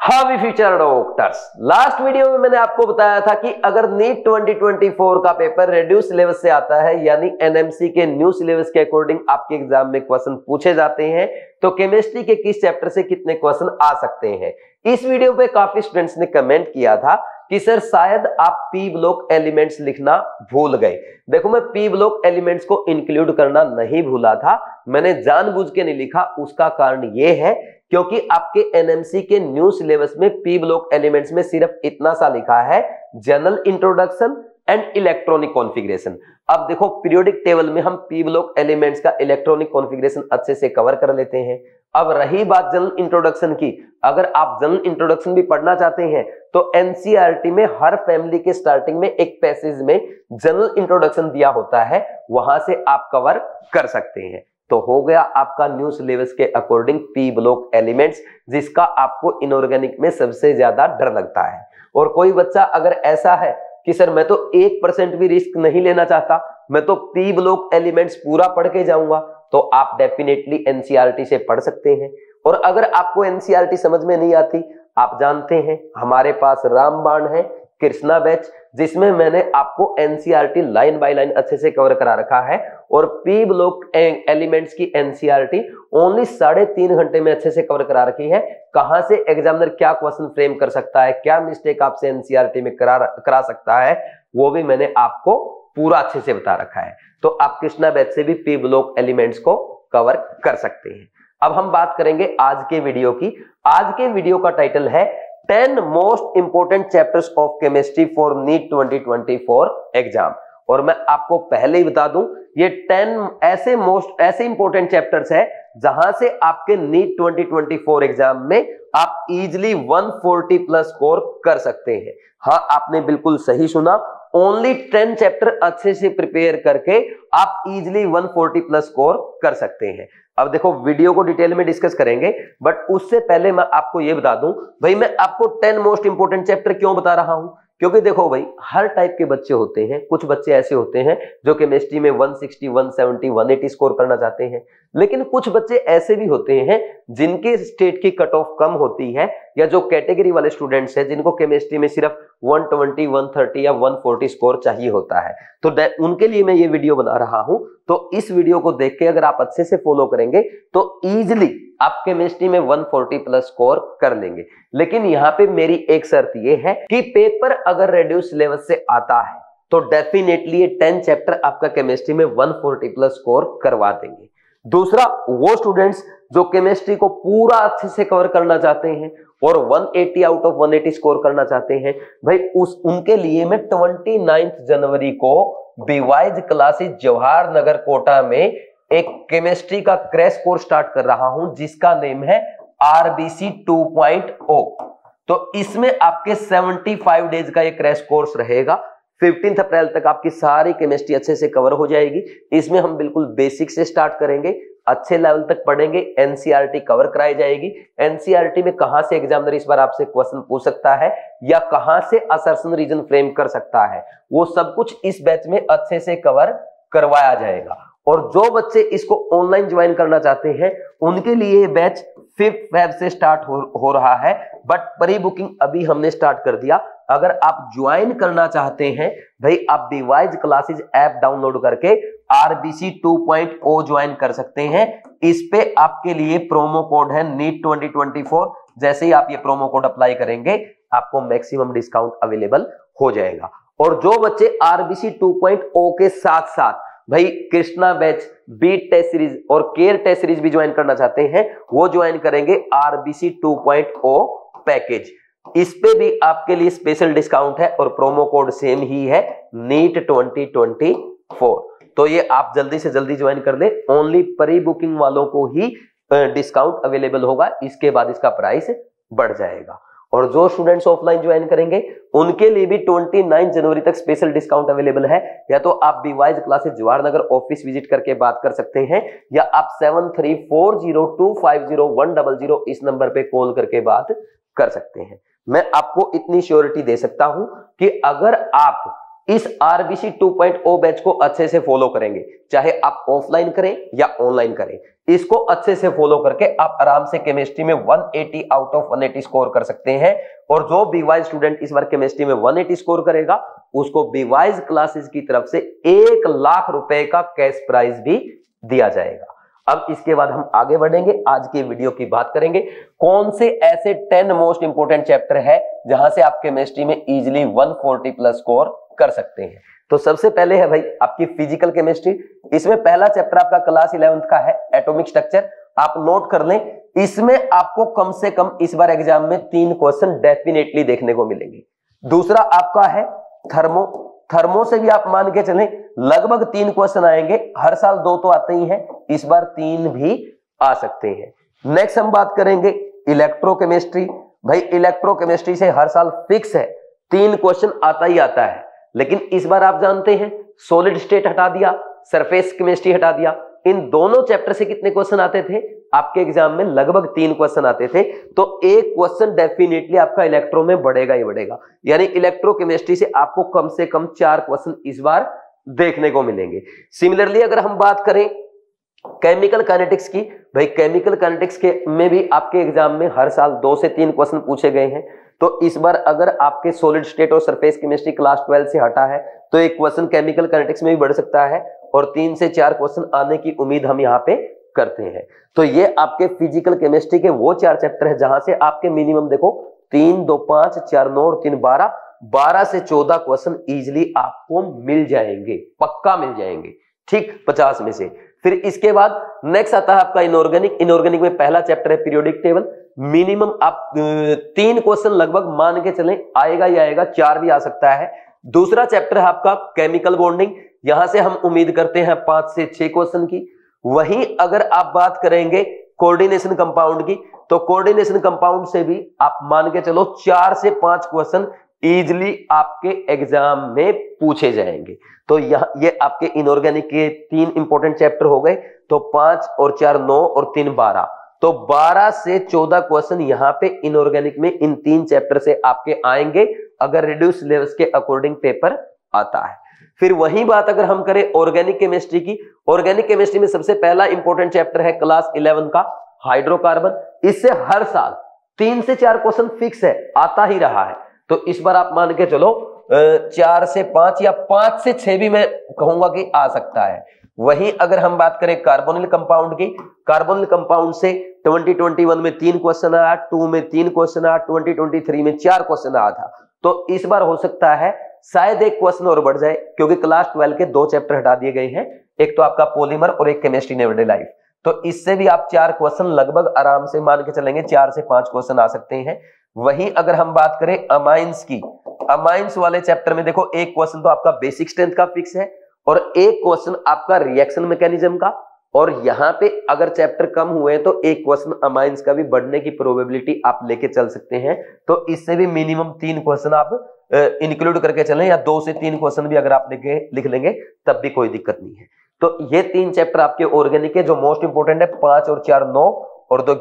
हावी future doctors. Last video में मैंने आपको बताया था कि अगर नीट 2024 का पेपर रेड्यूस सिलेबस से आता है यानी एनएमसी के न्यू सिलेबस के अकॉर्डिंग आपके एग्जाम में क्वेश्चन पूछे जाते हैं तो केमिस्ट्री के किस चैप्टर से कितने क्वेश्चन आ सकते हैं। इस वीडियो पे काफी स्टूडेंट्स ने कमेंट किया था कि सर शायद आप पी ब्लॉक एलिमेंट्स लिखना भूल गए। देखो, मैं पी ब्लॉक एलिमेंट्स को इंक्लूड करना नहीं भूला था, मैंने जानबूझ के नहीं लिखा। उसका कारण यह है क्योंकि आपके एनएमसी के न्यू सिलेबस में पी ब्लॉक एलिमेंट्स में सिर्फ इतना सा लिखा है, general introduction and electronic configuration. अब देखो, पीरियोडिक टेबल में हम पी ब्लॉक एलिमेंट्स का इलेक्ट्रॉनिक कॉन्फ़िगरेशन अच्छे से कवर कर लेते हैं। अब रही बात जनरल इंट्रोडक्शन की, अगर आप जनरल इंट्रोडक्शन भी पढ़ना चाहते हैं तो एनसीईआरटी में हर फैमिली के स्टार्टिंग में एक पैसेज में जनरल इंट्रोडक्शन दिया होता है, वहां से आप कवर कर सकते हैं। तो हो गया आपका न्यू सिलेबस के अकॉर्डिंग पी ब्लॉक एलिमेंट्स, जिसका आपको इनऑर्गेनिक में सबसे ज्यादा डर लगता है। और कोई बच्चा अगर ऐसा है कि सर मैं तो 1% भी रिस्क नहीं लेना चाहता, मैं तो पी ब्लॉक एलिमेंट्स पूरा पढ़ के जाऊंगा, तो आप डेफिनेटली एनसीईआरटी से पढ़ सकते हैं। और अगर आपको एनसीईआरटी समझ में नहीं आती, आप जानते हैं हमारे पास रामबाण है, कृष्णा बैच, जिसमें मैंने आपको एनसीईआरटी लाइन बाय लाइन अच्छे से कवर करा रखा है। और पी ब्लॉक एलिमेंट्स की एनसीईआरटी ओनली 3.5 घंटे में अच्छे से कवर करा रखी है। कहां से एग्जामिनर क्या क्वेश्चन फ्रेम कर सकता है, क्या मिस्टेक आपसे एनसीईआरटी में करा सकता है, वो भी मैंने आपको पूरा अच्छे से बता रखा है। तो आप कृष्णा बैच से भी पी ब्लॉक एलिमेंट्स को कवर कर सकते हैं। अब हम बात करेंगे आज के वीडियो की। आज के वीडियो का टाइटल है 10 most important chapters of chemistry for NEET 2024 exam. और मैं आपको पहले ही बता दूं, ये 10 ऐसे इंपोर्टेंट चैप्टर्स है जहां से आपके नीट 2024 एग्जाम में आप इजीली 140 प्लस स्कोर कर सकते हैं। हाँ, आपने बिल्कुल सही सुना, ओनली 10 चैप्टर अच्छे से प्रिपेयर करके आप इजीली 140 प्लस स्कोर कर सकते हैं। अब देखो, वीडियो को डिटेल में डिस्कस करेंगे, बट उससे पहले मैं आपको यह बता दूं भाई, मैं आपको 10 मोस्ट इंपोर्टेंट चैप्टर क्यों बता रहा हूं। क्योंकि देखो भाई, हर टाइप के बच्चे होते हैं। कुछ बच्चे ऐसे होते हैं जो केमिस्ट्री में 160, 170, 180 स्कोर करना चाहते हैं, लेकिन कुछ बच्चे ऐसे भी होते हैं जिनके स्टेट की कट ऑफ कम होती है, या जो कैटेगरी वाले स्टूडेंट्स हैं जिनको केमिस्ट्री में सिर्फ 120, 130 या 140 स्कोर चाहिए होता है, तो उनके लिए मैं ये वीडियो बना रहा हूं। तो इस वीडियो को देख के अगर आप अच्छे से फॉलो करेंगे तो इजीली आप केमिस्ट्री में 140 प्लस स्कोर कर लेंगे। लेकिन यहाँ पे मेरी एक शर्त ये है कि पेपर अगर रेड्यूस सिलेबस से आता है तो डेफिनेटली ये 10 चैप्टर आपका केमिस्ट्री में 140 प्लस स्कोर करवा देंगे। दूसरा, वो स्टूडेंट्स जो केमिस्ट्री को पूरा अच्छे से कवर करना चाहते हैं और 180 आउट ऑफ 180 स्कोर करना चाहते हैं, भाई उनके लिए मैं 29 जनवरी को बीवाइज क्लासेस जवाहर नगर कोटा में एक केमिस्ट्री का क्रैश कोर्स स्टार्ट कर रहा हूं, जिसका नेम है आरबीसी 2.0। तो इसमें आपके 75 डेज का एक क्रैश कोर्स रहेगा। 15 अप्रैल तक आपकी सारी केमिस्ट्री अच्छे से कवर हो जाएगी। इसमें हम बिल्कुल बेसिक से स्टार्ट करेंगे, अच्छे लेवल तक पढ़ेंगे, एनसीईआरटी कवर कराई जाएगी। एनसीईआरटी में कहां से एग्जामिनर इस बार आपसे क्वेश्चन पूछ सकता है या कहां से असर्शन रीजन फ्रेम कर सकता है, वो सब कुछ इस बैच में अच्छे से कवर करवाया जाएगा। और जो बच्चे इसको ऑनलाइन ज्वाइन करना चाहते हैं उनके लिए ये बैच 5 फेब से स्टार्ट हो रहा है, बट प्री बुकिंग अभी हमने स्टार्ट कर दिया। अगर आप ज्वाइन करना चाहते हैं भाई, आप डिवाइस क्लासेस ऐप डाउनलोड करके आरबीसी 2.0 ज्वाइन कर सकते हैं। इस पे आपके लिए प्रोमो कोड है नीट 2024। जैसे ही आप ये प्रोमो कोड अप्लाई करेंगे आपको मैक्सिमम डिस्काउंट अवेलेबल हो जाएगा। और जो बच्चे आरबीसी 2.0 के साथ साथ भाई कृष्णा बैच, बीट टेस्ट सीरीज और केयर टेस्ट सीरीज भी ज्वाइन करना चाहते हैं, वो ज्वाइन करेंगे आरबीसी 2.0 पैकेज। इस पे भी आपके लिए स्पेशल डिस्काउंट है और प्रोमो कोड सेम ही है, नीट 2024। तो ये आप जल्दी से जल्दी ज्वाइन कर ले। ओनली प्री बुकिंग वालों को ही डिस्काउंट अवेलेबल होगा, इसके बाद इसका प्राइस बढ़ जाएगा। और जो स्टूडेंट्स ऑफलाइन ज्वाइन करेंगे उनके लिए भी 29 जनवरी तक स्पेशल डिस्काउंट अवेलेबल है। या तो आप बीवाइज classes Jawahar Nagar office visit करके बात कर सकते हैं, या आप 7340250100 इस नंबर पे कॉल करके बात कर सकते हैं। मैं आपको इतनी श्योरिटी दे सकता हूं कि अगर आप इस RBC 2.0 बैच को अच्छे से फॉलो करेंगे, चाहे आप ऑफलाइन करें या ऑनलाइन करें, इसको अच्छे से फॉलो करके आप आराम से केमिस्ट्री में 180 आउट ऑफ 180 स्कोर कर सकते हैं। और जो बीवाइज स्टूडेंट इस बार केमिस्ट्री में 180 स्कोर करेगा उसको बीवाइज क्लासेस की तरफ से 1 लाख रुपए का कैश प्राइज भी दिया जाएगा। अब इसके बाद हम आगे बढ़ेंगे, आज के वीडियो की बात करेंगे कौन से ऐसे 10 मोस्ट इंपोर्टेंट चैप्टर है जहां से आप केमिस्ट्री में इजीली 140 प्लस स्कोर कर सकते हैं। तो सबसे पहले है भाई आपकी फिजिकल केमिस्ट्री। इसमें पहला चैप्टर आपका क्लास 11th का है एटॉमिक स्ट्रक्चर। आप नोट कर लें, इसमें आपको कम से कम इस बार एग्जाम में 3 क्वेश्चन डेफिनेटली देखने को मिलेंगे। दूसरा आपका है थर्मो से भी आप मान के चलें लगभग 3 क्वेश्चन आएंगे, हर साल 2 तो आते ही हैं, इस बार 3 भी आ सकते हैं। नेक्स्ट हम बात करेंगे इलेक्ट्रोकेमिस्ट्री। भाई इलेक्ट्रोकेमिस्ट्री से हर साल फिक्स है 3 क्वेश्चन आता ही आता है, लेकिन इस बार आप जानते हैं सॉलिड स्टेट हटा दिया, सरफेस केमिस्ट्री हटा दिया। इन दोनों चैप्टर से कितने क्वेश्चन आते थे आपके एग्जाम में? लगभग 3 क्वेश्चन आते थे। तो 1 क्वेश्चन डेफिनेटली आपका इलेक्ट्रो में बढ़ेगा ही बढ़ेगा, यानी इलेक्ट्रोकेमिस्ट्री से आपको कम से कम 4 क्वेश्चन इस बार देखने को मिलेंगे। सिमिलरली अगर हम बात करें केमिकल काइनेटिक्स की, भाई केमिकल काइनेटिक्स के में भी आपके एग्जाम में हर साल 2 से 3 क्वेश्चन पूछे गए हैं। तो इस बार अगर आपके सॉलिड स्टेट और सरफेस केमिस्ट्री क्लास 12 से हटा है तो 1 क्वेश्चन केमिकल काइनेटिक्स में भी बढ़ सकता है और 3 से 4 क्वेश्चन आने की उम्मीद हम यहाँ पे करते हैं। तो ये आपके फिजिकल केमिस्ट्री के वो 4 चैप्टर है जहां से आपके मिनिमम देखो 3, 2, 5, 4, 9 और 3, 12 से 14 क्वेश्चन इजिली आपको मिल जाएंगे, पक्का मिल जाएंगे, ठीक 50 में से। फिर इसके बाद नेक्स्ट आता है आपका इनऑर्गेनिक। इनऑर्गेनिक में पहला चैप्टर है पीरियोडिक टेबल। मिनिमम आप 3 क्वेश्चन लगभग मान के चलें आएगा ही आएगा, 4 भी आ सकता है। दूसरा चैप्टर है आपका केमिकल बॉन्डिंग, यहां से हम उम्मीद करते हैं 5 से 6 क्वेश्चन की। वहीं अगर आप बात करेंगे कोऑर्डिनेशन कंपाउंड की, तो कोऑर्डिनेशन कंपाउंड से भी आप मान के चलो 4 से 5 क्वेश्चन इजिली आपके एग्जाम में पूछे जाएंगे। तो ये आपके इनऑर्गेनिक के 3 इंपॉर्टेंट चैप्टर हो गए। तो 5 और 4 9 और 3 12, तो 12 से 14 क्वेश्चन यहाँ पे इनऑर्गेनिक में इन 3 चैप्टर से आपके आएंगे अगर रिड्यूस सिलेबस के अकॉर्डिंग पेपर आता है। फिर वही बात अगर हम करें ऑर्गेनिक केमिस्ट्री की, ऑर्गेनिक केमिस्ट्री में सबसे पहला इंपॉर्टेंट चैप्टर है क्लास 11 का हाइड्रोकार्बन। इससे हर साल 3 से 4 क्वेश्चन फिक्स है, आता ही रहा है। तो इस बार आप मान के चलो 4 से 5 या 5 से 6 भी मैं कहूंगा कि आ सकता है। वहीं अगर हम बात करें कार्बोनिल कंपाउंड की, कार्बोनिल कंपाउंड से 2021 में 3 क्वेश्चन आया, 2 में 3 क्वेश्चन आया, 2023 में 4 क्वेश्चन आया था। तो इस बार हो सकता है शायद 1 क्वेश्चन और बढ़ जाए, क्योंकि क्लास 12 के 2 चैप्टर हटा दिए गए हैं, एक तो आपका पॉलीमर और एक केमिस्ट्री इन एवरीडे लाइफ। तो इससे भी आप 4 क्वेश्चन लगभग आराम से मान के चलेंगे, 4 से 5 क्वेश्चन आ सकते हैं। वहीं अगर हम बात करें अमाइंस की, अमाइंस वाले चैप्टर में देखो 1 क्वेश्चन तो आपका बेसिक स्ट्रेंथ का फिक्स है और 1 क्वेश्चन आपका रिएक्शन मैकेनिज्म का। और यहाँ पे अगर चैप्टर कम हुए तो 1 क्वेश्चन अमाइंस का भी बढ़ने की प्रोबेबिलिटी आप लेके चल सकते हैं। तो इससे भी मिनिमम 3 क्वेश्चन आप इंक्लूड करके चलें, या 2 से 3 क्वेश्चन भी अगर आप लिख लेंगे तब भी कोई दिक्कत नहीं है। तो ये 3 चैप्टर आपके ऑर्गेनिक के जो मोस्ट इंपोर्टेंट है, 5 और 4 9 और 2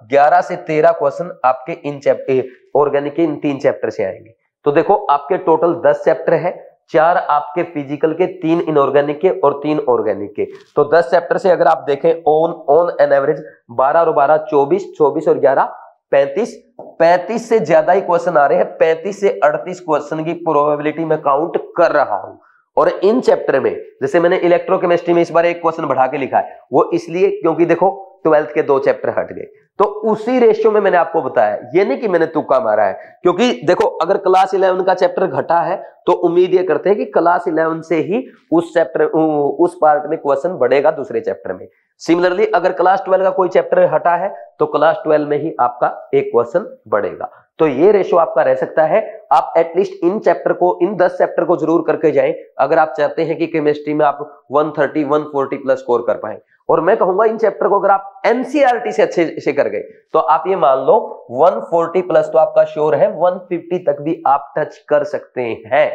11 से 13 क्वेश्चन आपके इन चैप्टर ऑर्गेनिक के इन 3 चैप्टर से आएंगे। तो देखो आपके टोटल 10 चैप्टर है, 4 आपके फिजिकल के, 3 इनऑर्गेनिक के और 3 ऑर्गेनिक के। तो 10 चैप्टर से अगर आप देखें ऑन एन एवरेज 12 और 12 24, 24 और 11 35 से ज्यादा ही क्वेश्चन आ रहे हैं। 35 से 38 क्वेश्चन की प्रोबेबिलिटी मैं काउंट कर रहा हूं। और इन चैप्टर में जैसे मैंने इलेक्ट्रोकेमिस्ट्री में इस बार 1 क्वेश्चन बढ़ा के लिखा है, वो इसलिए क्योंकि देखो 12th के 2 चैप्टर हट गए। तो उसी रेशियो में मैंने आपको बताया, ये नहीं कि मैंने तुक्का मारा है, क्योंकि देखो अगर क्लास 11 का चैप्टर घटा है तो उम्मीद ये करते हैं कि क्लास 11 से ही उस चैप्टर उस पार्ट में क्वेश्चन बढ़ेगा दूसरे चैप्टर में। सिमिलरली अगर क्लास 12 का कोई चैप्टर हटा है तो क्लास 12 में ही आपका 1 क्वेश्चन बढ़ेगा। तो ये रेशियो आपका रह सकता है। आप एटलीस्ट इन 10 चैप्टर को जरूर करके जाएं अगर आप चाहते हैं कि केमिस्ट्री में आप 130 140 प्लस स्कोर कर पाए। और मैं कहूंगा इन चैप्टर को अगर आप एनसीईआरटी से अच्छे से कर गए तो आप ये मान लो 140 प्लस तो आपका श्योर है, 150 तक भी आप टच कर सकते हैं।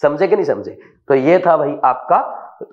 समझे कि नहीं समझे? तो ये था भाई आपका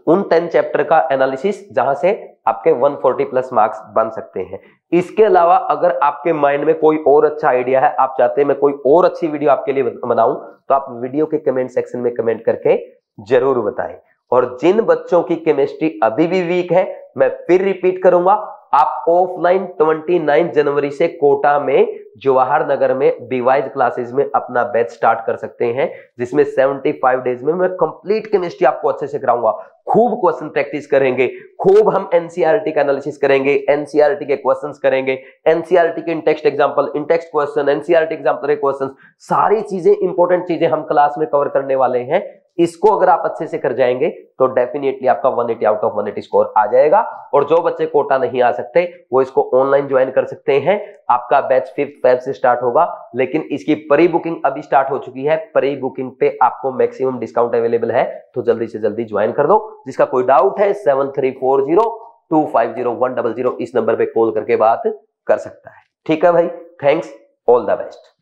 उन 10 चैप्टर का एनालिसिस जहां से आपके 140 प्लस मार्क्स बन सकते हैं। इसके अलावा अगर आपके माइंड में कोई और अच्छा आइडिया है, आप चाहते हैं मैं कोई और अच्छी वीडियो आपके लिए बनाऊं, तो आप वीडियो के कमेंट सेक्शन में कमेंट करके जरूर बताएं। और जिन बच्चों की केमिस्ट्री अभी भी वीक है, मैं फिर रिपीट करूंगा, आप ऑफलाइन 29 जनवरी से कोटा में जवाहर नगर में बीवाइज क्लासेस में अपना बैच स्टार्ट कर सकते हैं, जिसमें 75 डेज में मैं कंप्लीट केमिस्ट्री आपको अच्छे से कराऊंगा। खूब क्वेश्चन प्रैक्टिस करेंगे, खूब हम एनसीईआरटी का एनालिसिस करेंगे, एनसीईआरटी के क्वेश्चंस करेंगे, एनसीईआरटी के इन टेक्स्ट एग्जांपल, इन टेक्स्ट क्वेश्चन, एनसीईआरटी एग्जांपल के क्वेश्चंस, सारी चीजें इंपॉर्टेंट चीजें हम क्लास में कवर करने वाले हैं। इसको अगर आप अच्छे से कर जाएंगे तो डेफिनेटली आपका 180 आउट ऑफ 180 स्कोर आ जाएगा। और जो बच्चे कोटा नहीं आ सकते वो इसको ऑनलाइन ज्वाइन कर सकते हैं। आपका बैच 5 फेब से स्टार्ट होगा, लेकिन इसकी प्री बुकिंग अभी स्टार्ट हो चुकी है। प्री बुकिंग पे आपको मैक्सिमम डिस्काउंट अवेलेबल है, तो जल्दी से जल्दी ज्वाइन कर दो। जिसका कोई डाउट है 7340250100 इस नंबर पे कॉल करके बात कर सकता है। ठीक है भाई, थैंक्स, ऑल द बेस्ट।